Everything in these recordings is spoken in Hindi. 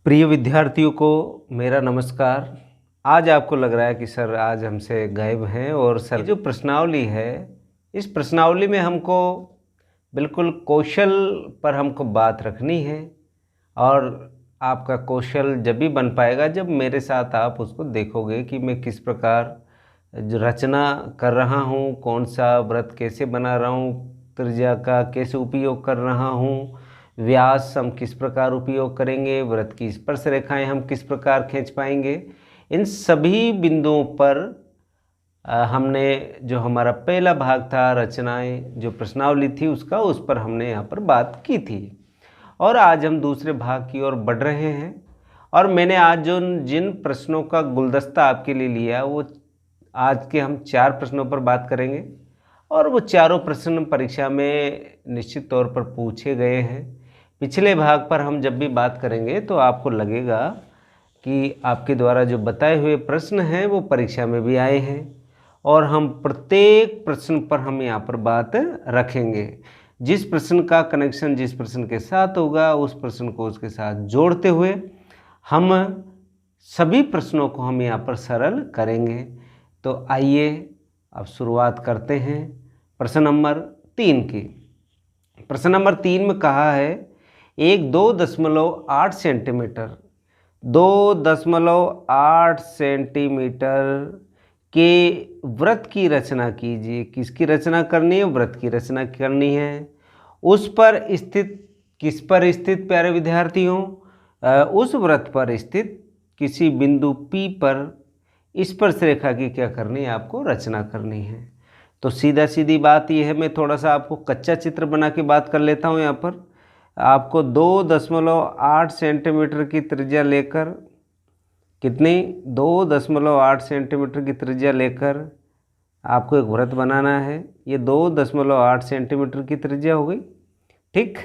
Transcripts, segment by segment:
प्रिय विद्यार्थियों को मेरा नमस्कार। आज आपको लग रहा है कि सर आज हमसे गायब हैं और सर ये जो प्रश्नावली है, इस प्रश्नावली में हमको बिल्कुल कौशल पर हमको बात रखनी है और आपका कौशल जब भी बन पाएगा जब मेरे साथ आप उसको देखोगे कि मैं किस प्रकार जो रचना कर रहा हूँ, कौन सा व्रत कैसे बना रहा हूँ, त्रिज्या का कैसे उपयोग कर रहा हूँ, व्यास हम किस प्रकार उपयोग करेंगे, व्रत की स्पर्श रेखाएं हम किस प्रकार खींच पाएंगे। इन सभी बिंदुओं पर हमने जो हमारा पहला भाग था रचनाएं जो प्रश्नावली थी उसका, उस पर हमने यहाँ पर बात की थी और आज हम दूसरे भाग की ओर बढ़ रहे हैं। और मैंने आज जो जिन प्रश्नों का गुलदस्ता आपके लिए लिया वो आज के हम 4 प्रश्नों पर बात करेंगे और वो चारों प्रश्न परीक्षा में निश्चित तौर पर पूछे गए हैं। पिछले भाग पर हम जब भी बात करेंगे तो आपको लगेगा कि आपके द्वारा जो बताए हुए प्रश्न हैं वो परीक्षा में भी आए हैं और हम प्रत्येक प्रश्न पर हम यहाँ पर बात रखेंगे। जिस प्रश्न का कनेक्शन जिस प्रश्न के साथ होगा उस प्रश्न को उसके साथ जोड़ते हुए हम सभी प्रश्नों को हम यहाँ पर सरल करेंगे। तो आइए अब शुरुआत करते हैं प्रश्न नंबर 3 की। प्रश्न नंबर 3 में कहा है एक 2.8 सेंटीमीटर 2.8 सेंटीमीटर के वृत्त की रचना कीजिए। किसकी रचना करनी है? वृत्त की रचना करनी है। उस पर स्थित, किस पर स्थित प्यारे विद्यार्थियों? उस वृत्त पर स्थित किसी बिंदु P पर स्पर्श रेखा की क्या करनी है? आपको रचना करनी है। तो सीधा सीधी बात यह है, मैं थोड़ा सा आपको कच्चा चित्र बना के बात कर लेता हूँ। यहाँ पर आपको 2.8 सेंटीमीटर की त्रिज्या लेकर, कितनी? 2.8 सेंटीमीटर की त्रिज्या लेकर आपको एक वृत्त बनाना है। ये 2.8 सेंटीमीटर की त्रिज्या हो गई, ठीक।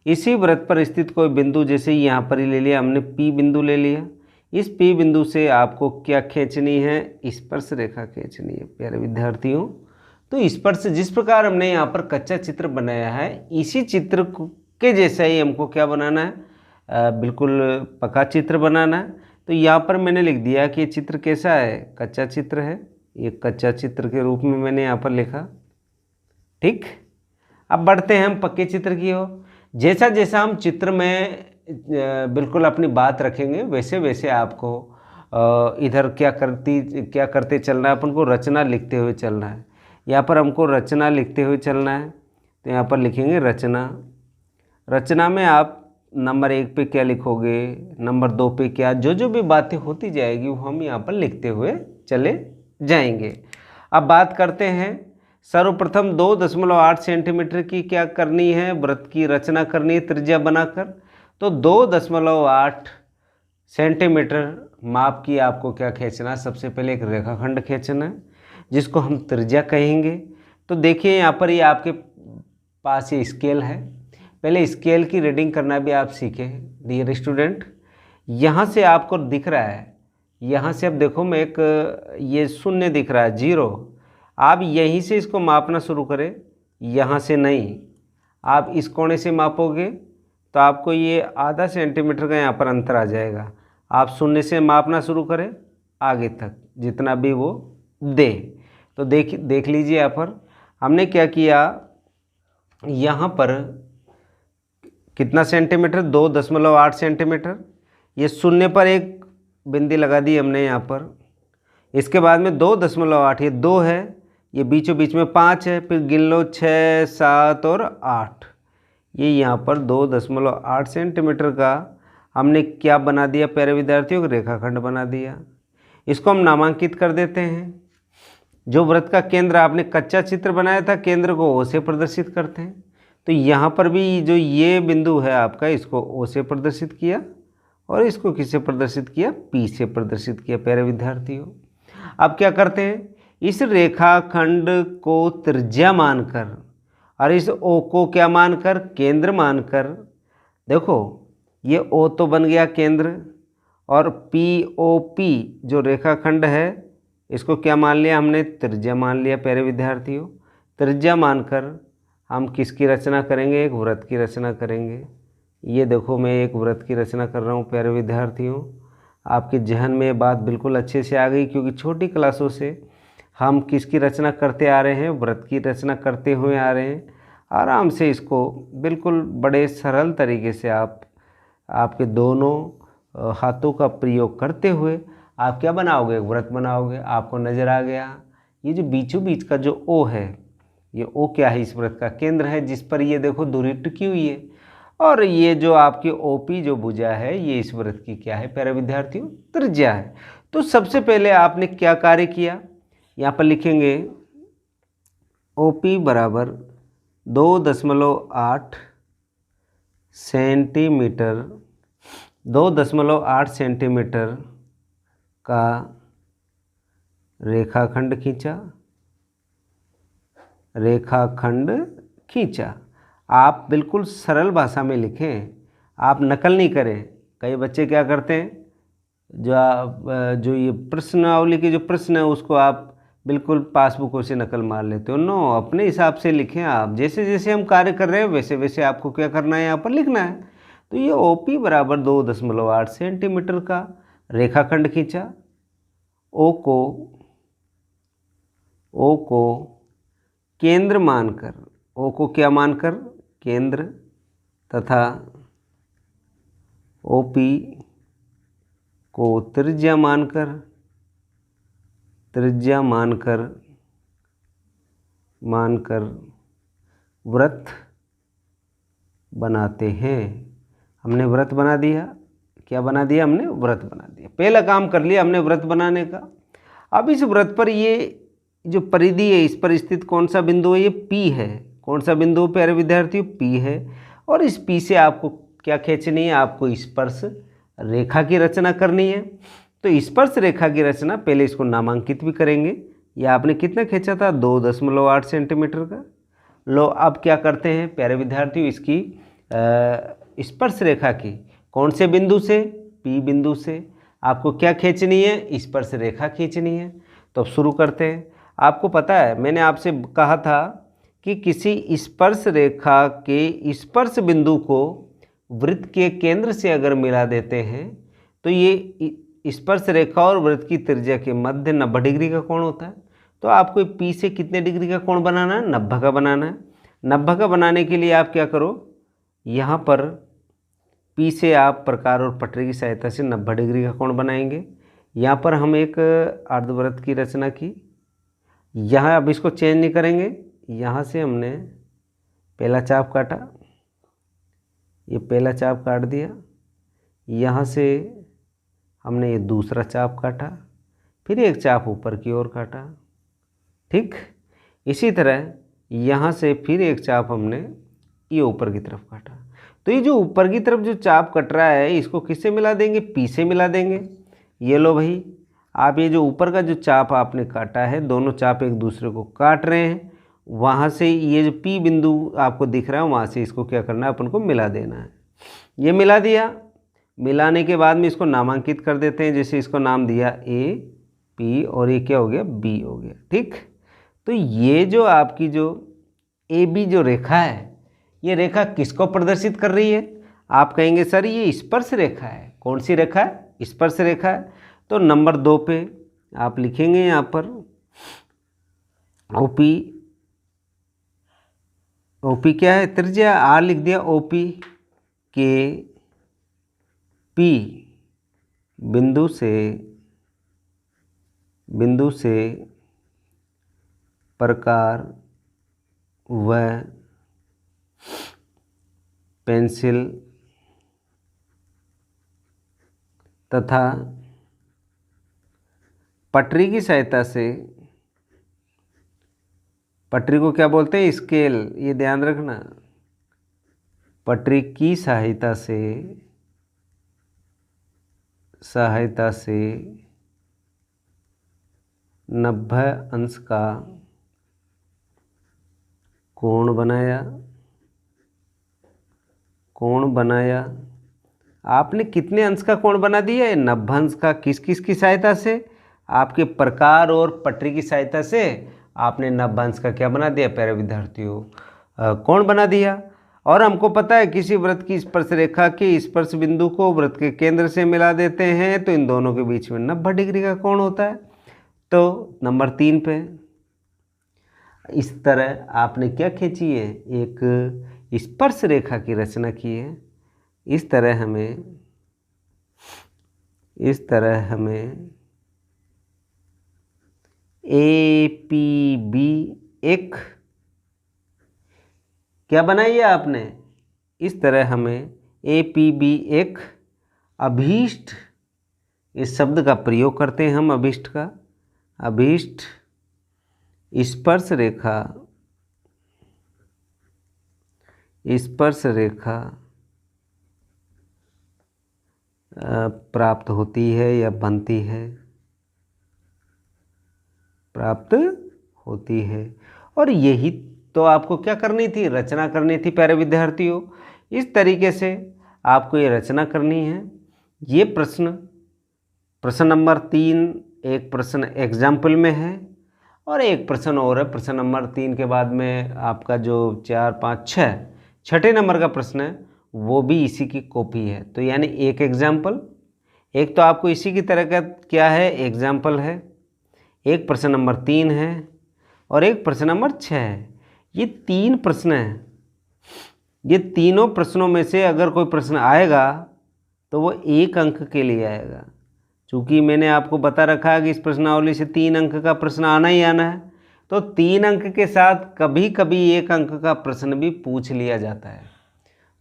इसी वृत्त पर स्थित कोई बिंदु, जैसे यहाँ पर ही ले लिया हमने, P बिंदु ले लिया। इस P बिंदु से आपको क्या खींचनी है? स्पर्श रेखा खींचनी है प्यारे विद्यार्थियों। तो स्पर्श, जिस प्रकार हमने यहाँ पर कच्चा चित्र बनाया है, इसी चित्र के जैसा ही हमको क्या बनाना है? बिल्कुल पक्का चित्र बनाना है। तो यहाँ पर मैंने लिख दिया कि ये चित्र कैसा है? कच्चा चित्र है। ये कच्चा चित्र के रूप में मैंने यहाँ पर लिखा, ठीक। अब बढ़ते हैं हम पक्के चित्र की ओर। जैसा जैसा हम चित्र में बिल्कुल अपनी बात रखेंगे वैसे वैसे आपको इधर क्या करते चलना है? अपन को रचना लिखते हुए चलना है। यहाँ पर हमको रचना लिखते हुए चलना है। तो यहाँ पर लिखेंगे रचना। रचना में आप नंबर 1 पे क्या लिखोगे, नंबर 2 पे क्या, जो भी बातें होती जाएगी वो हम यहाँ पर लिखते हुए चले जाएंगे। अब बात करते हैं, सर्वप्रथम 2.8 सेंटीमीटर की क्या करनी है? वृत्त की रचना करनी है त्रिज्या बनाकर। तो 2.8 सेंटीमीटर माप की आपको क्या खींचना है? सबसे पहले एक रेखाखंड खींचना है जिसको हम त्रिज्या कहेंगे। तो देखिए यहाँ पर ये आपके पास ये स्केल है। पहले स्केल की रीडिंग करना भी आप सीखें डियर स्टूडेंट। यहाँ से आपको दिख रहा है, यहाँ से अब देखो मैं एक ये शून्य दिख रहा है, 0। आप यहीं से इसको मापना शुरू करें, यहाँ से नहीं। आप इस कोने से मापोगे तो आपको ये आधा सेंटीमीटर का यहाँ पर अंतर आ जाएगा। आप शून्य से मापना शुरू करें आगे तक जितना भी वो दे। तो देख लीजिए यहाँ पर हमने क्या किया, यहाँ पर कितना सेंटीमीटर? 2.8 सेंटीमीटर। ये शून्य पर एक बिंदी लगा दी हमने यहाँ पर। इसके बाद में 2.8, ये 2 है, ये बीचों बीच में 5 है, फिर गिन लो 6, 7 और 8। ये यहाँ पर 2.8 सेंटीमीटर का हमने क्या बना दिया प्यारे विद्यार्थियों? को रेखाखंड बना दिया। इसको हम नामांकित कर देते हैं। जो वृत्त का केंद्र आपने कच्चा चित्र बनाया था, केंद्र को O से प्रदर्शित करते हैं। तो यहाँ पर भी जो ये बिंदु है आपका, इसको O से प्रदर्शित किया और इसको किससे प्रदर्शित किया? P से प्रदर्शित किया प्यारे विद्यार्थियों। अब क्या करते हैं, इस रेखाखंड को त्रिज्या मानकर और इस O को क्या मानकर? केंद्र मानकर। देखो ये O तो बन गया केंद्र और POP जो रेखाखंड है इसको क्या मान लिया हमने? त्रिज्या मान लिया प्यारे विद्यार्थियों। त्रिज्या मानकर हम किसकी रचना करेंगे? एक वृत्त की रचना करेंगे। ये देखो मैं एक वृत्त की रचना कर रहा हूँ प्यारे विद्यार्थियों। आपके जहन में ये बात बिल्कुल अच्छे से आ गई, क्योंकि छोटी क्लासों से हम किसकी रचना करते आ रहे हैं, वृत्त की रचना करते हुए आ रहे हैं। आराम से इसको बिल्कुल बड़े सरल तरीके से आपके दोनों हाथों का प्रयोग करते हुए आप क्या बनाओगे, वृत्त बनाओगे। आपको नज़र आ गया ये जो बीचों बीच का जो ओ है, ये ओ क्या है, इस वृत्त का केंद्र है, जिस पर ये देखो धुरी टिकी हुई है। और ये जो आपकी ओपी जो भुजा है, ये इस वृत्त की क्या है प्यारे विद्यार्थियों, त्रिज्या है। तो सबसे पहले आपने क्या कार्य किया, यहाँ पर लिखेंगे ओपी बराबर 2.8 सेंटीमीटर, 2.8 सेंटीमीटर का रेखाखंड खींचा, रेखाखंड खींचा। आप बिल्कुल सरल भाषा में लिखें, आप नकल नहीं करें। कई बच्चे क्या करते हैं, जो ये प्रश्नावली के जो प्रश्न है उसको आप बिल्कुल पासबुकों से नकल मार लेते हो। नो, अपने हिसाब से लिखें। आप जैसे जैसे हम कार्य कर रहे हैं वैसे वैसे आपको क्या करना है, यहाँ पर लिखना है। तो ये ओपी बराबर 2.8 सेंटीमीटर का रेखाखंड खींचा। ओ को केंद्र मानकर, ओ को क्या मानकर, केंद्र, तथा ओपी को त्रिज्या मानकर, वृत्त बनाते हैं। हमने वृत्त बना दिया। क्या बना दिया हमने, वृत्त बना दिया। पहला काम कर लिया हमने वृत्त बनाने का। अब इस वृत्त पर ये जो परिधि है, इस पर स्थित कौन सा बिंदु है, ये पी है। कौन सा बिंदु प्यारे विद्यार्थियों, पी है। और इस पी से आपको क्या खींचनी है, आपको स्पर्श रेखा की रचना करनी है। तो स्पर्श रेखा की रचना, पहले इसको नामांकित भी करेंगे। यह आपने कितना खींचा था, 2.8 सेंटीमीटर का। लो अब क्या करते हैं प्यारे विद्यार्थियों, इसकी स्पर्श रेखा की कौन से बिंदु से, पी बिंदु से आपको क्या खींचनी है, स्पर्श रेखा खींचनी है। तो अब शुरू करते हैं। आपको पता है मैंने आपसे कहा था कि किसी स्पर्श रेखा के स्पर्श बिंदु को वृत्त के केंद्र से अगर मिला देते हैं तो ये स्पर्श रेखा और वृत्त की त्रिज्या के मध्य 90 डिग्री का कोण होता है। तो आपको पी से कितने डिग्री का कोण बनाना है, 90 का बनाना है। 90 का बनाने के लिए आप क्या करो, यहाँ पर पी से आप प्रकार और पटरी की सहायता से 90 डिग्री का कोण बनाएंगे। यहाँ पर हम एक अर्धवृत्त की रचना की। यहाँ अब इसको चेंज नहीं करेंगे। यहाँ से हमने पहला चाप काटा, ये पहला चाप काट दिया। यहाँ से हमने ये दूसरा चाप काटा, फिर एक चाप ऊपर की ओर काटा। ठीक, इसी तरह यहाँ से फिर एक चाप हमने ये ऊपर की तरफ काटा। तो ये जो ऊपर की तरफ जो चाप कट रहा है, इसको किससे मिला देंगे, पी से मिला देंगे। ये लो भाई, आप ये जो ऊपर का जो चाप आपने काटा है, दोनों चाप एक दूसरे को काट रहे हैं। वहाँ से ये जो पी बिंदु आपको दिख रहा है, वहाँ से इसको क्या करना है, अपन को मिला देना है। ये मिला दिया। मिलाने के बाद में इसको नामांकित कर देते हैं। जैसे इसको नाम दिया ए पी, और ये क्या हो गया, बी हो गया। ठीक, तो ये जो आपकी जो ए बी जो रेखा है, ये रेखा किसको प्रदर्शित कर रही है? आप कहेंगे सर ये स्पर्श रेखा है। कौन सी रेखा है? स्पर्श रेखा है। तो नंबर 2 पे आप लिखेंगे यहाँ पर ओपी, ओपी क्या है, त्रिज्या, आर लिख दिया। ओपी के पी बिंदु से प्रकार व पेंसिल तथा पटरी की सहायता से, पटरी को क्या बोलते हैं, स्केल, ये ध्यान रखना। पटरी की सहायता से 90 अंश का कोण बनाया। आपने कितने अंश का कोण बना दिया है? 90 अंश का। किस किस की सहायता से? आपके प्रकार और पटरी की सहायता से आपने 90 अंश का क्या बना दिया प्यारे विद्यार्थियों, कोण बना दिया। और हमको पता है किसी वृत्त की स्पर्श रेखा के स्पर्श बिंदु को वृत्त के केंद्र से मिला देते हैं तो इन दोनों के बीच में 90 डिग्री का कोण होता है। तो नंबर 3 पे इस तरह आपने क्या खींची है, एक स्पर्श रेखा की रचना की है। इस तरह हमें APB एक क्या बनाई है आपने, इस तरह हमें APB एक अभीष्ट, इस शब्द का प्रयोग करते हैं हम, अभीष्ट का, अभीष्ट स्पर्श रेखा प्राप्त होती है या बनती है, प्राप्त होती है। और यही तो आपको क्या करनी थी, रचना करनी थी प्यारे विद्यार्थियों। इस तरीके से आपको ये रचना करनी है। ये प्रश्न नंबर 3 एक प्रश्न एग्जाम्पल में है और एक प्रश्न और है। प्रश्न नंबर 3 के बाद में आपका जो 4, 5, 6 छठे नंबर का प्रश्न है वो भी इसी की कॉपी है। तो यानी एक एग्जाम्पल, एक तो आपको इसी की तरह का क्या है, एग्जाम्पल है, एक प्रश्न नंबर 3 है और एक प्रश्न नंबर 6 है। ये 3 प्रश्न हैं। ये तीनों प्रश्नों में से अगर कोई प्रश्न आएगा तो वो 1 अंक के लिए आएगा। चूँकि मैंने आपको बता रखा है कि इस प्रश्नावली से 3 अंक का प्रश्न आना ही आना है, तो 3 अंक के साथ कभी कभी 1 अंक का प्रश्न भी पूछ लिया जाता है।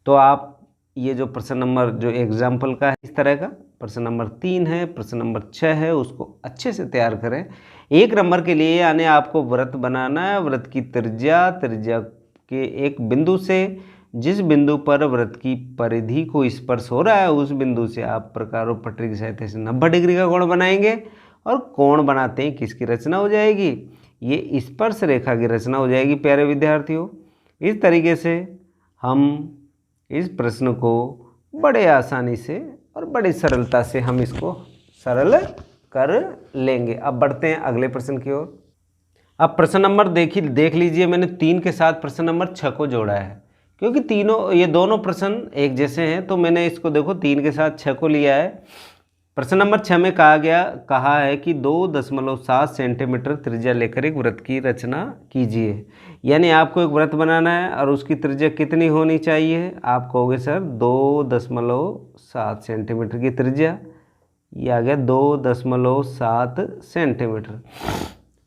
तो आप ये जो प्रश्न नंबर जो एग्जाम्पल का है इस तरह का, प्रश्न नंबर 3 है, प्रश्न नंबर 6 है, उसको अच्छे से तैयार करें। 1 नंबर के लिए यानी आपको वृत्त बनाना है। वृत्त की त्रिज्या के एक बिंदु से जिस बिंदु पर वृत्त की परिधि को स्पर्श हो रहा है उस बिंदु से आप प्रकारों पटरी की सहायता से 90 डिग्री का कोण बनाएंगे। और कोण बनाते ही किसकी रचना हो जाएगी, ये स्पर्श रेखा की रचना हो जाएगी प्यारे विद्यार्थियों। इस तरीके से हम इस प्रश्न को बड़े आसानी से और बड़ी सरलता से हम इसको सरल कर लेंगे। अब बढ़ते हैं अगले प्रश्न की ओर। अब प्रश्न नंबर देख लीजिए, मैंने 3 के साथ प्रश्न नंबर 6 को जोड़ा है क्योंकि ये दोनों प्रश्न एक जैसे हैं, तो मैंने इसको देखो 3 के साथ 6 को लिया है। प्रश्न नंबर 6 में कहा है कि 2.7 सेंटीमीटर त्रिज्या लेकर एक वृत्त की रचना कीजिए। यानी आपको एक वृत्त बनाना है और उसकी त्रिज्या कितनी होनी चाहिए, आप कहोगे सर 2.7 सेंटीमीटर की त्रिज्या, ये आ गया 2.7 सेंटीमीटर।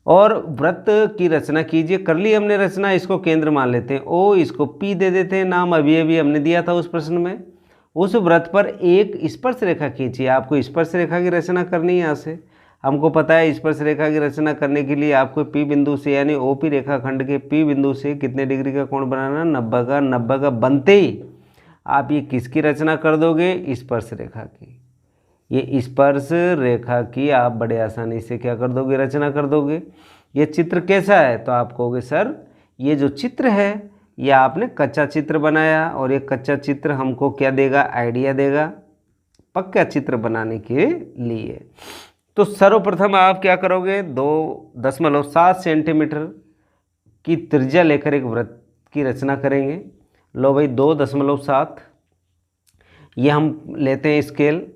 और वृत्त की रचना कीजिए। कर ली हमने रचना, इसको केंद्र मान लेते हैं O, इसको P दे देते हैं नाम, अभी हमने दिया था उस प्रश्न में। उस वृत्त पर एक स्पर्श रेखा खींचिए। आपको स्पर्श रेखा की रचना करनी है। यहाँ से हमको पता है स्पर्श रेखा की रचना करने के लिए आपको P बिंदु से यानी OP रेखाखंड के P बिंदु से कितने डिग्री का कोण बनाना, 90 का बनते ही आप ये किसकी रचना कर दोगे, स्पर्श रेखा की। ये स्पर्श रेखा की आप बड़े आसानी से क्या कर दोगे, रचना कर दोगे। ये चित्र कैसा है, तो आप कहोगे सर ये जो चित्र है ये आपने कच्चा चित्र बनाया और ये कच्चा चित्र हमको क्या देगा, आइडिया देगा पक्का चित्र बनाने के लिए। तो सर्वप्रथम आप क्या करोगे, 2.7 सेंटीमीटर की त्रिज्या लेकर एक वृत्त की रचना करेंगे। लो भाई 2.7 ये हम लेते हैं स्केल,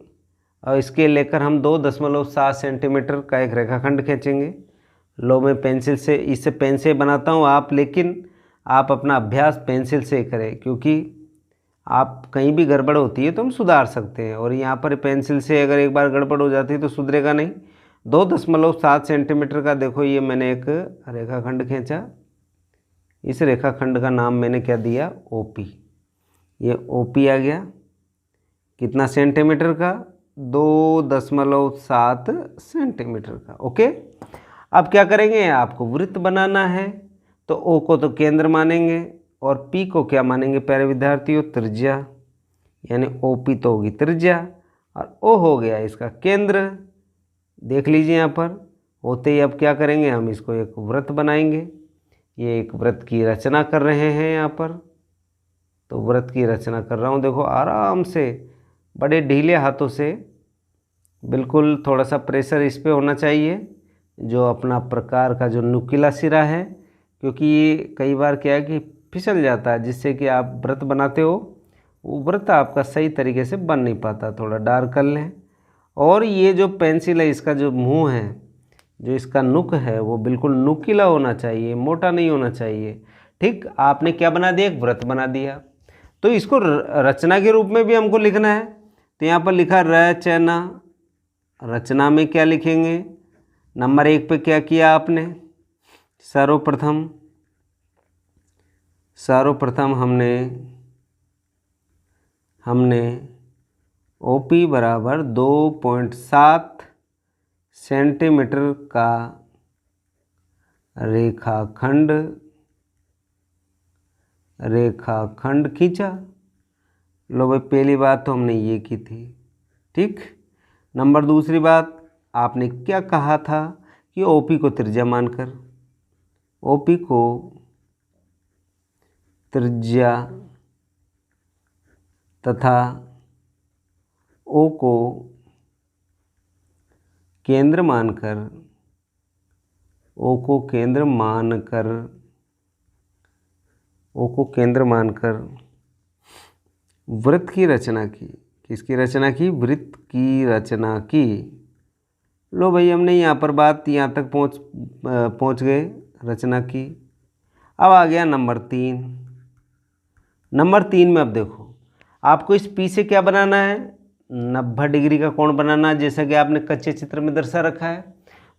और स्केल लेकर हम 2.7 सेंटीमीटर का एक रेखाखंड खींचेंगे। लो मैं पेंसिल से, इससे पेन से बनाता हूँ आप, लेकिन आप अपना अभ्यास पेंसिल से करें क्योंकि आप कहीं भी गड़बड़ होती है तो हम सुधार सकते हैं। और यहाँ पर पेंसिल से अगर एक बार गड़बड़ हो जाती है तो सुधरेगा नहीं। 2.7 सेंटीमीटर का देखो ये मैंने एक रेखाखंड खींचा। इस रेखाखंड का नाम मैंने क्या दिया, OP। ये OP आ गया कितना सेंटीमीटर का, 2.7 सेंटीमीटर का। ओके, अब क्या करेंगे, आपको वृत्त बनाना है तो O को तो केंद्र मानेंगे और P को क्या मानेंगे प्यारे विद्यार्थियों, त्रिज्या। यानी OP तो होगी त्रिज्या और O हो गया इसका केंद्र। देख लीजिए यहाँ पर होते ही अब क्या करेंगे, हम इसको एक वृत्त बनाएंगे। ये एक वृत्त की रचना कर रहे हैं यहाँ पर, तो वृत्त की रचना कर रहा हूँ। देखो आराम से बड़े ढीले हाथों से, बिल्कुल थोड़ा सा प्रेशर इस पे होना चाहिए जो अपना प्रकार का जो नुकीला सिरा है, क्योंकि ये कई बार क्या है कि फिसल जाता है, जिससे कि आप वृत्त बनाते हो वो वृत्त आपका सही तरीके से बन नहीं पाता। थोड़ा डार्क कर लें। और ये जो पेंसिल है इसका जो मुंह है, जो इसका नुक है वो बिल्कुल नुकीला होना चाहिए, मोटा नहीं होना चाहिए। ठीक, आपने क्या बना दिया, एक वृत्त बना दिया। तो इसको रचना के रूप में भी हमको लिखना है। तो यहाँ पर लिखा रचना। रचना में क्या लिखेंगे, नंबर 1 पे क्या किया आपने, सर्वप्रथम हमने OP बराबर 2.7 सेंटीमीटर का रेखाखंड खींचा। लो भाई, पहली बात तो हमने ये की थी। ठीक, नंबर दूसरी बात आपने क्या कहा था कि OP को त्रिज्या मानकर, OP को त्रिज्या तथा O को केंद्र मानकर, O को केंद्र मानकर वृत्त की रचना की। किसकी रचना की, वृत्त की रचना की। लो भाई, हमने यहाँ पर बात यहाँ तक पहुँच गए रचना की। अब आ गया नंबर 3। नंबर 3 में अब देखो, आपको इस P से क्या बनाना है, 90 डिग्री का कोण बनाना है, जैसा कि आपने कच्चे चित्र में दर्शा रखा है।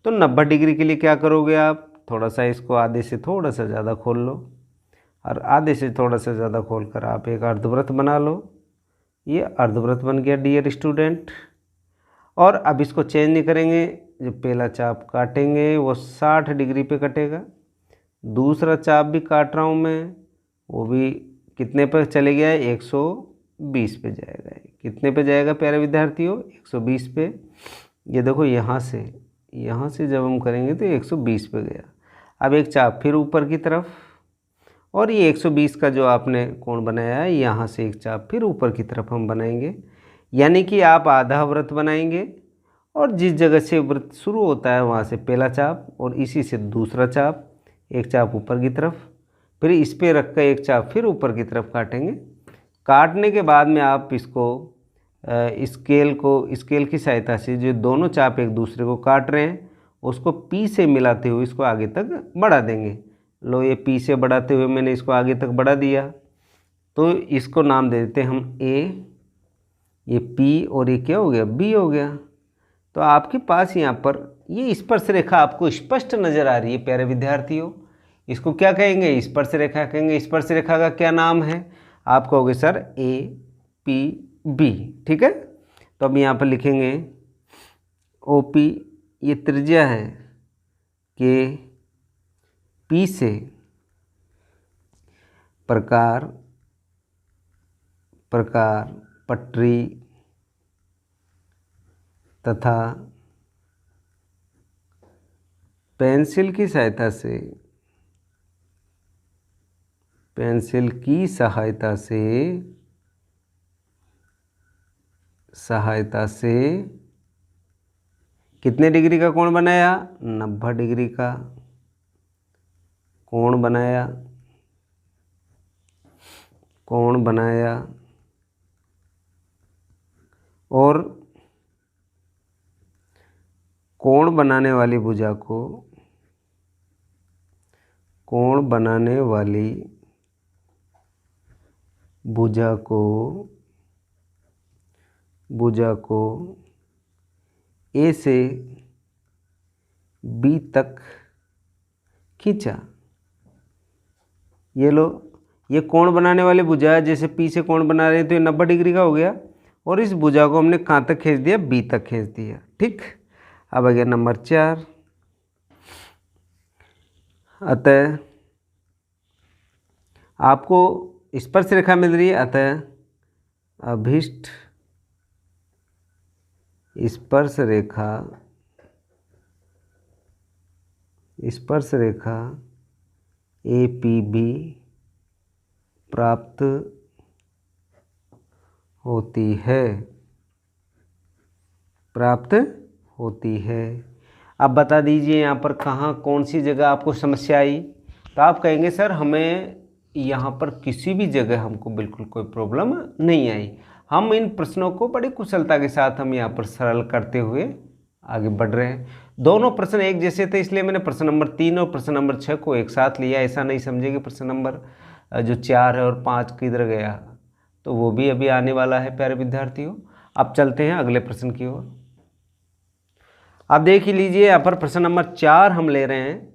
तो 90 डिग्री के लिए क्या करोगे आप, थोड़ा सा इसको आधे से थोड़ा सा ज़्यादा खोल लो, और आधे से थोड़ा सा ज़्यादा खोल कर आप एक अर्धवृत्त बना लो। ये अर्धवृत्त बन गया डियर स्टूडेंट। और अब इसको चेंज नहीं करेंगे, जो पहला चाप काटेंगे वो 60 डिग्री पे कटेगा। दूसरा चाप भी काट रहा हूँ मैं, वो भी कितने पर चले गया है, 120 पे जाएगा। कितने पे जाएगा प्यारे विद्यार्थियों, 120 पे। ये देखो यहाँ से जब हम करेंगे तो 120 पे गया। अब एक चाप फिर ऊपर की तरफ, और ये 120 का जो आपने कोण बनाया है, यहाँ से एक चाप फिर ऊपर की तरफ हम बनाएंगे। यानी कि आप आधा वृत्त बनाएंगे, और जिस जगह से वृत्त शुरू होता है वहाँ से पहला चाप, और इसी से दूसरा चाप, एक चाप ऊपर की तरफ, फिर इस पे रख कर एक चाप फिर ऊपर की तरफ काटेंगे। काटने के बाद में आप इसको स्केल की सहायता से जो दोनों चाप एक दूसरे को काट रहे हैं उसको P से मिलाते हुए इसको आगे तक बढ़ा देंगे। लो, ये P से बढ़ाते हुए मैंने इसको आगे तक बढ़ा दिया। तो इसको नाम दे देते हैं हम A, ये P, और ये क्या हो गया, B हो गया। तो आपके पास यहाँ पर ये स्पर्श रेखा आपको स्पष्ट नज़र आ रही है प्यारे विद्यार्थियों। इसको क्या कहेंगे, स्पर्श रेखा कहेंगे। स्पर्श रेखा का क्या नाम है, आप कहोगे सर APB। ठीक है, तो अब यहाँ पर लिखेंगे OP, ये त्रिज्या है कि P से प्रकार पटरी तथा पेंसिल की सहायता से कितने डिग्री का कोण बनाया, 90 डिग्री का कोण बनाया। और कोण बनाने वाली भुजा को A से B तक खींचा। ये लो, ये कोण बनाने वाली भुजा, जैसे P से कोण बना रहे हैं तो ये 90 डिग्री का हो गया, और इस भुजा को हमने कहाँ तक खींच दिया, B तक खींच दिया। ठीक, अब आ गया नंबर 4। अतः आपको स्पर्श रेखा मिल रही है, अतः अभिष्ट स्पर्श रेखा APB प्राप्त होती है। अब बता दीजिए यहाँ पर कहाँ कौन सी जगह आपको समस्या आई। तो आप कहेंगे सर हमें यहाँ पर किसी भी जगह हमको बिल्कुल कोई प्रॉब्लम नहीं आई। हम इन प्रश्नों को बड़ी कुशलता के साथ हम यहाँ पर सरल करते हुए आगे बढ़ रहे हैं। दोनों प्रश्न एक जैसे थे, इसलिए मैंने प्रश्न नंबर 3 और प्रश्न नंबर 6 को एक साथ लिया। ऐसा नहीं समझे कि प्रश्न नंबर जो 4 है और 5 किधर गया, तो वो भी अभी आने वाला है प्यारे विद्यार्थियों। अब चलते हैं अगले प्रश्न की ओर। अब देख ही लीजिए, यहाँ पर प्रश्न नंबर 4 हम ले रहे हैं।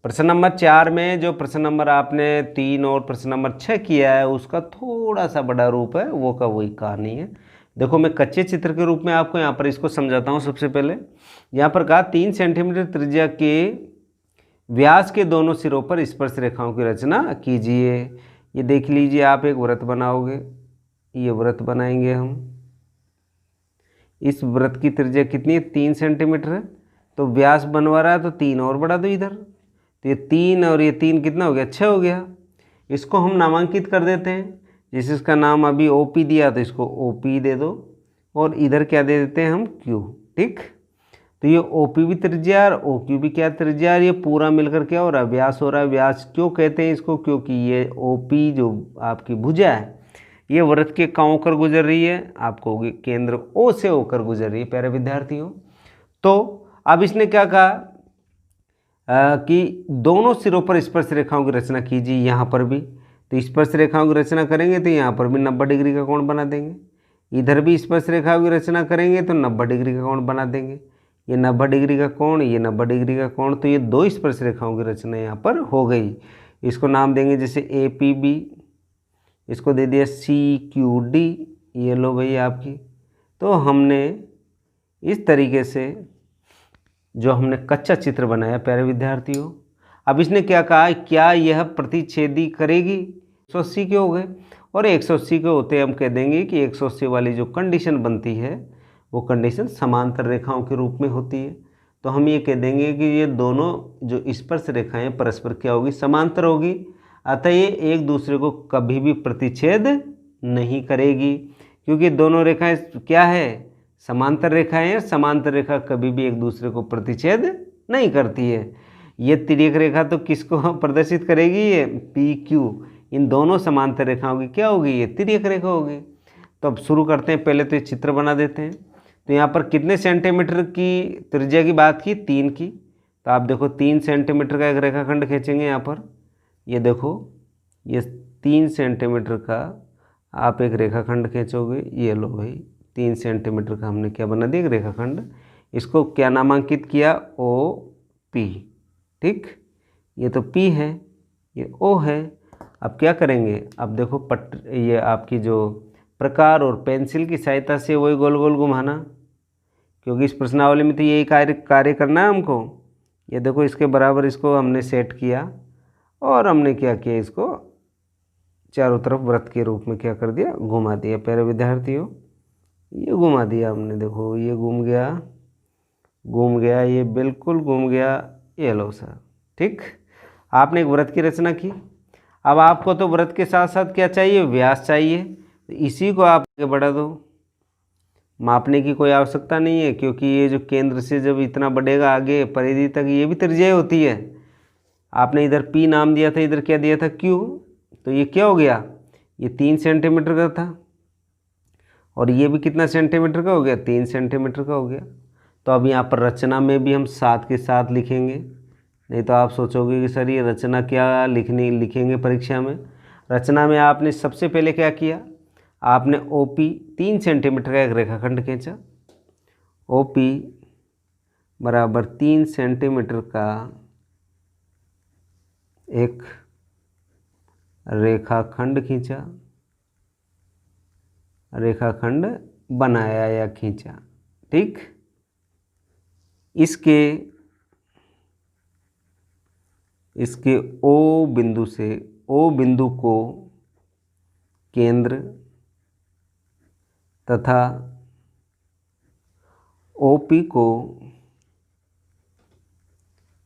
प्रश्न नंबर 4 में जो प्रश्न नंबर आपने 3 और प्रश्न नंबर 6 किया है, उसका थोड़ा सा बड़ा रूप है, वो का वही कहानी है। देखो, मैं कच्चे चित्र के रूप में आपको यहाँ पर इसको समझाता हूँ। सबसे पहले यहाँ पर कहा 3 सेंटीमीटर त्रिज्या के व्यास के दोनों सिरों पर स्पर्श रेखाओं की रचना कीजिए। ये देख लीजिए, आप एक वृत्त बनाओगे, ये वृत्त बनाएंगे हम। इस वृत्त की त्रिज्या कितनी है? 3 सेंटीमीटर है। तो व्यास बनवा रहा है, तो 3 और बढ़ा दो इधर, तो ये 3 और ये 3 कितना हो गया? 6 हो गया। इसको हम नामांकित कर देते हैं। जैसे इसका नाम अभी OP दिया, तो इसको OP दे दो, और इधर क्या दे देते हैं हम? Q। ठीक, तो ये OP भी त्रिज्या और OQ भी क्या त्रिज्या, और ये पूरा मिलकर क्या हो रहा है? व्यास हो रहा है। व्यास क्यों कहते हैं इसको? क्योंकि ये OP जो आपकी भुजा है, ये वृत्त के कहाँ होकर गुजर रही है? आपको केंद्र O से होकर गुजर रही है प्यारे विद्यार्थियों। तो अब इसने क्या कहा कि दोनों सिरों पर स्पर्श रेखाओं की रचना कीजिए। यहाँ पर भी तो स्पर्श रेखाओं की रचना करेंगे तो यहाँ पर भी 90 डिग्री का कोण बना देंगे। इधर भी स्पर्श रेखाओं की रचना करेंगे तो 90 डिग्री का कोण बना देंगे। ये 90 डिग्री का कोण, ये 90 डिग्री का कोण, तो ये 2 स्पर्श रेखाओं की रचना यहाँ पर हो गई। इसको नाम देंगे जैसे APB, इसको दे दिया CQD। ये लो भाई आपकी। तो हमने इस तरीके से जो हमने कच्चा चित्र बनाया प्यारे विद्यार्थियों। अब इसने क्या कहा, क्या यह प्रतिच्छेदी करेगी? 180 के हो गए, और 180 के होते हम कह देंगे कि 180 वाली जो कंडीशन बनती है, वो कंडीशन समांतर रेखाओं के रूप में होती है। तो हम ये कह देंगे कि ये दोनों जो स्पर्श रेखाएं परस्पर क्या होगी? समांतर होगी। अतः ये एक दूसरे को कभी भी प्रतिच्छेद नहीं करेगी, क्योंकि दोनों रेखाएं क्या है? समांतर रेखाएं हैं। समांतर रेखा कभी भी एक दूसरे को प्रतिच्छेद नहीं करती है। ये तिर्यक रेखा तो किसको प्रदर्शित करेगी? ये PQ। इन दोनों समांतर रेखाओं की क्या होगी? ये तिर्यक रेखा होगी। तो अब शुरू करते हैं। पहले तो ये चित्र बना देते हैं। तो यहाँ पर कितने सेंटीमीटर की त्रिज्या की बात की? 3 की। तो आप देखो 3 सेंटीमीटर का एक रेखाखंड खींचेंगे यहाँ पर। ये देखो, ये 3 सेंटीमीटर का आप एक रेखाखंड खींचोगे। ये लो भाई, 3 सेंटीमीटर का हमने क्या बना दिया? एक रेखाखंड। इसको क्या नामांकित किया? OP। ठीक, ये तो P है, ये O है। अब क्या करेंगे? अब देखो ये आपकी जो प्रकार और पेंसिल की सहायता से वही गोल गोल घुमाना, क्योंकि इस प्रश्नावली में तो यही कार्य करना है हमको। ये देखो, इसके बराबर इसको हमने सेट किया, और हमने क्या किया? इसको चारों तरफ वृत्त के रूप में क्या कर दिया? घुमा दिया प्यारे विद्यार्थियों। ये घुमा दिया हमने, देखो ये घूम गया, घूम गया, ये बिल्कुल घूम गया। ये लो सर। ठीक, आपने एक वृत्त की रचना की। अब आपको तो वृत्त के साथ साथ क्या चाहिए? व्यास चाहिए। तो इसी को आप आगे बढ़ा दो। मापने की कोई आवश्यकता नहीं है, क्योंकि ये जो केंद्र से जब इतना बढ़ेगा आगे परिधि तक, ये भी त्रिज्या होती है। आपने इधर P नाम दिया था, इधर क्या दिया था? Q। तो ये क्या हो गया? ये 3 सेंटीमीटर का था, और ये भी कितना सेंटीमीटर का हो गया? 3 सेंटीमीटर का हो गया। तो अब यहाँ पर रचना में भी हम साथ के साथ लिखेंगे। नहीं तो आप सोचोगे कि सर ये रचना क्या लिखेंगे परीक्षा में। रचना में आपने सबसे पहले क्या किया? आपने OP 3 सेंटीमीटर का एक रेखाखंड खींचा। OP बराबर 3 सेंटीमीटर का एक रेखाखंड खींचा, रेखाखंड बनाया या खींचा। ठीक, इसके O बिंदु से, O बिंदु को केंद्र तथा OP को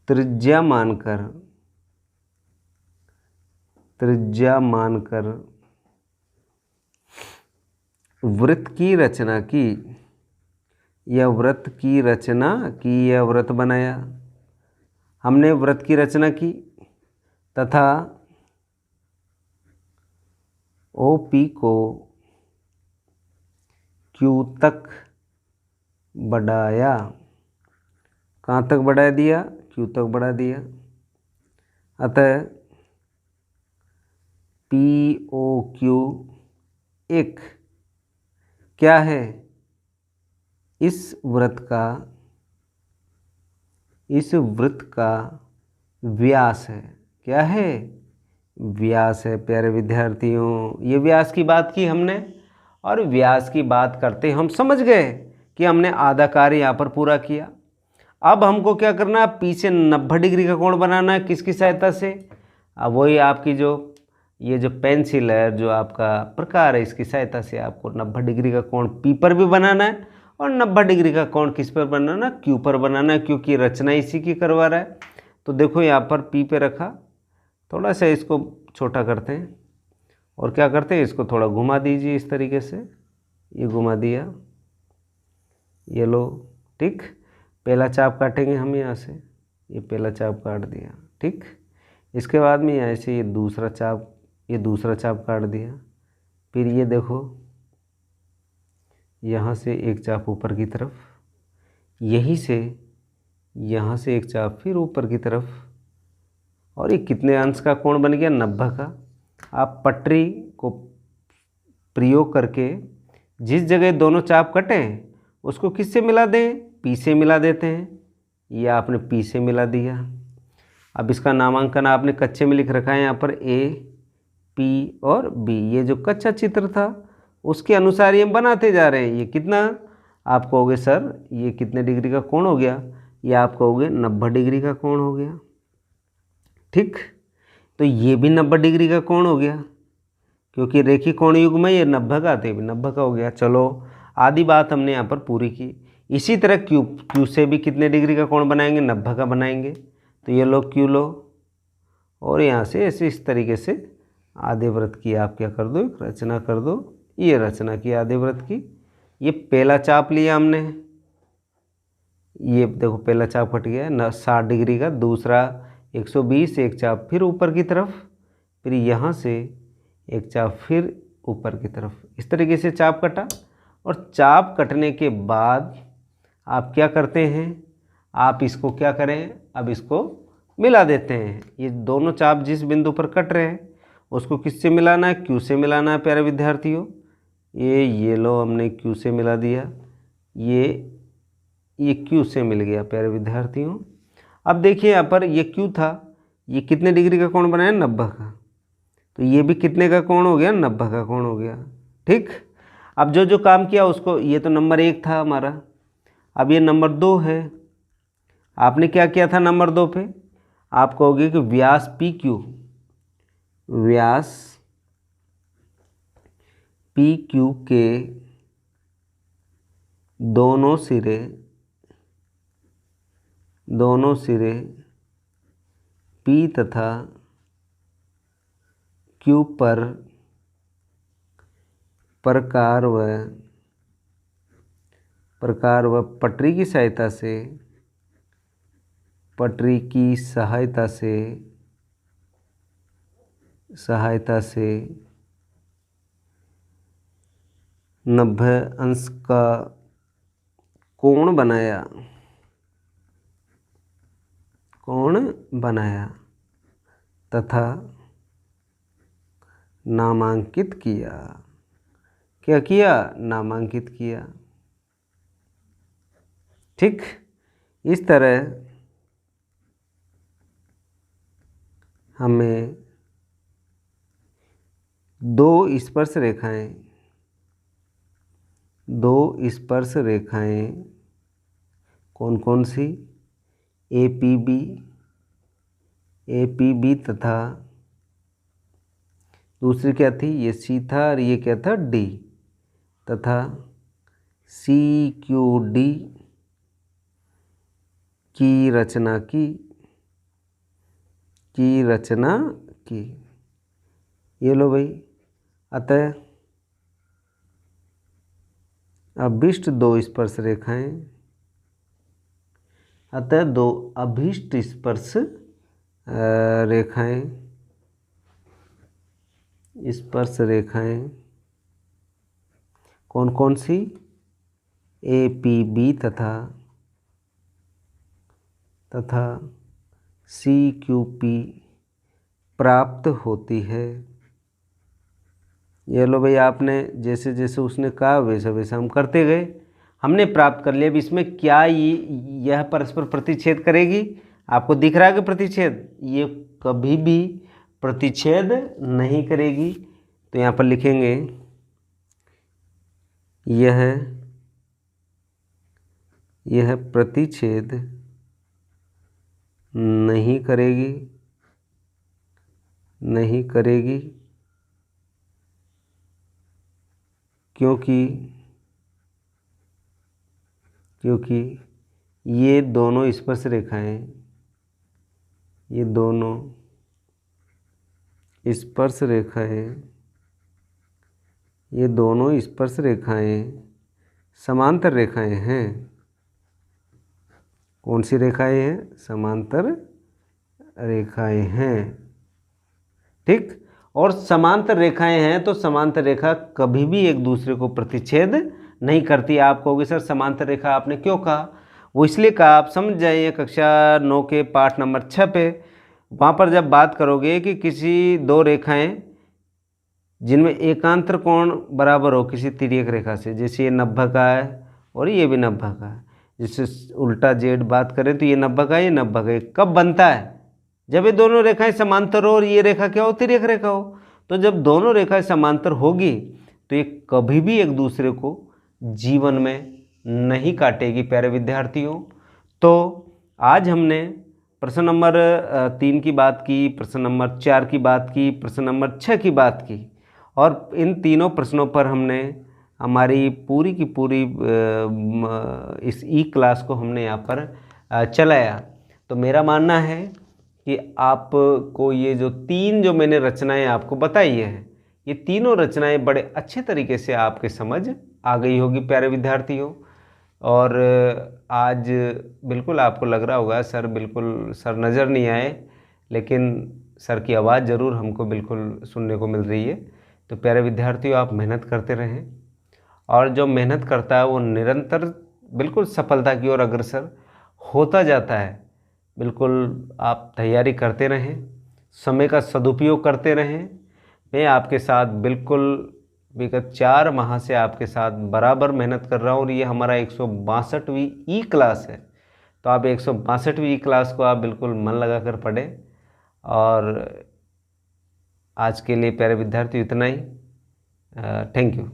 त्रिज्या मानकर वृत्त की रचना की, या वृत्त की रचना की, या वृत्त बनाया। हमने वृत्त की रचना की तथा ओ पी को क्यू तक बढ़ाया। कहाँ तक बढ़ा दिया? क्यू तक बढ़ा दिया। अतः पी ओ क्यू एक क्या है? इस वृत्त का व्यास है। क्या है? व्यास है। प्यारे विद्यार्थियों, ये व्यास की बात की हमने, और व्यास की बात करते हम समझ गए कि हमने आधा कार्य यहाँ पर पूरा किया। अब हमको क्या करना है? पीछे 90 डिग्री का कोण बनाना है। किसकी सहायता से? अब वही आपकी ये जो पेंसिल है, जो आपका प्रकार है, इसकी सहायता से आपको 90 डिग्री का कोण पी पर भी बनाना है, और 90 डिग्री का कोण किस पर बनाना है? क्यू पर बनाना है, क्योंकि रचना इसी की करवा रहा है। तो देखो यहाँ पर पी पे रखा, थोड़ा सा इसको छोटा करते हैं, और क्या करते हैं? इसको थोड़ा घुमा दीजिए इस तरीके से। ये घुमा दिया, ये लो। ठीक, पहला चाप काटेंगे हम यहाँ से। ये पहला चाप काट दिया। ठीक, इसके बाद में यहाँ से ये दूसरा चाप काट दिया। फिर ये देखो, यहाँ से एक चाप ऊपर की तरफ, यहीं से यहाँ से एक चाप फिर ऊपर की तरफ, और ये कितने अंश का कोण बन गया? 90 का। आप पटरी को प्रयोग करके जिस जगह दोनों चाप कटे उसको किससे मिला दें? पी से मिला देते हैं। ये आपने पी से मिला दिया। अब इसका नामांकन आपने कच्चे में लिख रखा है यहाँ पर, ए, पी और बी। ये जो कच्चा चित्र था उसके अनुसार ये बनाते जा रहे हैं। ये कितना आप कहोगे सर, ये कितने डिग्री का कोण हो गया? ये आप कहोगे 90 डिग्री का कोण हो गया। ठीक, तो ये भी 90 डिग्री का कोण हो गया, क्योंकि रेखी कोण युग में ये 90 का आते भी 90 का हो गया। चलो, आधी बात हमने यहाँ पर पूरी की। इसी तरह क्यू से भी कितने डिग्री का कोण बनाएंगे? 90 का बनाएंगे। तो ये लो, क्यू लो, और यहाँ से ऐसे इस तरीके से आधे वृत्त की आप क्या कर दो? एक रचना कर दो। ये रचना की आधे वृत्त की। ये पहला चाप लिया हमने, ये देखो पहला चाप कट गया ना 60 डिग्री का। दूसरा 120, एक चाप फिर ऊपर की तरफ, फिर यहाँ से एक चाप फिर ऊपर की तरफ। इस तरीके से चाप कटा, और चाप कटने के बाद आप क्या करते हैं? आप इसको क्या करें? अब इसको मिला देते हैं। ये दोनों चाप जिस बिंदु पर कट रहे हैं उसको किससे मिलाना है? क्यू से मिलाना है। प्यारे विद्यार्थियों, ये लो, हमने क्यू से मिला दिया। ये क्यू से मिल गया प्यारे विद्यार्थियों। अब देखिए यहाँ पर ये क्यू था, ये कितने डिग्री का कोण बनाया? 90 का। तो ये भी कितने का कोण हो गया? 90 का कोण हो गया। ठीक, अब जो काम किया उसको, ये तो नंबर 1 था हमारा, अब ये नंबर 2 है। आपने क्या किया था नंबर 2 पे? आप कहोगे कि व्यास पी क्यू, व्यास पी क्यू के दोनों सिरे पी तथा क्यू पर प्रकार व पटरी की सहायता से 90 अंश का कोण बनाया तथा नामांकित किया। क्या किया? नामांकित किया। ठीक, इस तरह हमें दो स्पर्श रेखाएं कौन कौन सी? ए पी बी तथा दूसरी क्या थी? ये सी था, और ये क्या था? डी, तथा सी क्यू डी की रचना की। ये लो भाई। अतः अभिष्ट दो स्पर्श रेखाएं स्पर्श रेखाएं कौन कौन सी? ए पी बी तथा सी क्यू पी प्राप्त होती है। ये लो भाई, आपने जैसे जैसे उसने कहा वैसा वैसा हम करते गए, हमने प्राप्त कर लिया। अब इसमें क्या यह परस्पर प्रतिच्छेद करेगी? आपको दिख रहा है कि प्रतिच्छेद, ये कभी भी प्रतिच्छेद नहीं करेगी। तो यहाँ पर लिखेंगे यह प्रतिच्छेद नहीं करेगी क्योंकि ये दोनों स्पर्श रेखाएं समांतर रेखाएं हैं। कौन सी रेखाएं हैं? समांतर रेखाएं हैं। ठीक, और समांतर रेखाएं हैं तो समांतर रेखा कभी भी एक दूसरे को प्रतिच्छेद नहीं करती। आप कहोगे सर समांतर रेखा आपने क्यों कहा? वो इसलिए कहा, आप समझ जाइए कक्षा 9 के पाठ नंबर 6 पे, वहाँ पर जब बात करोगे कि किसी दो रेखाएं जिनमें एकांतर कोण बराबर हो किसी तिर्यक रेखा से, जैसे ये 90 का है और ये भी 90 का है, जैसे उल्टा जेड बात करें तो ये 90 का ये 90 का, कब बनता है? जब ये दोनों रेखाएं समांतर हो और ये रेखा क्या हो? तिर्यक रेखा हो। तो जब दोनों रेखाएं समांतर होगी तो ये कभी भी एक दूसरे को जीवन में नहीं काटेगी प्यारे विद्यार्थियों। तो आज हमने प्रश्न नंबर 3 की बात की, प्रश्न नंबर 4 की बात की, प्रश्न नंबर 6 की बात की, और इन तीनों प्रश्नों पर हमने हमारी पूरी की पूरी इस ई क्लास को हमने यहाँ पर चलाया। तो मेरा मानना है कि आपको ये जो मैंने रचनाएं आपको बताई है, ये तीनों रचनाएं बड़े अच्छे तरीके से आपके समझ आ गई होगी प्यारे विद्यार्थियों। और आज बिल्कुल आपको लग रहा होगा सर नज़र नहीं आए, लेकिन सर की आवाज़ ज़रूर हमको बिल्कुल सुनने को मिल रही है। तो प्यारे विद्यार्थियों, आप मेहनत करते रहें, और जो मेहनत करता है वो निरंतर बिल्कुल सफलता की ओर अग्रसर होता जाता है। बिल्कुल आप तैयारी करते रहें, समय का सदुपयोग करते रहें। मैं आपके साथ बिल्कुल विगत 4 माह से आपके साथ बराबर मेहनत कर रहा हूँ, और ये हमारा 162वीं ई क्लास है। तो आप 162वीं ई क्लास को आप बिल्कुल मन लगा कर पढ़ें। और आज के लिए प्यारे विद्यार्थी इतना ही। Thank you.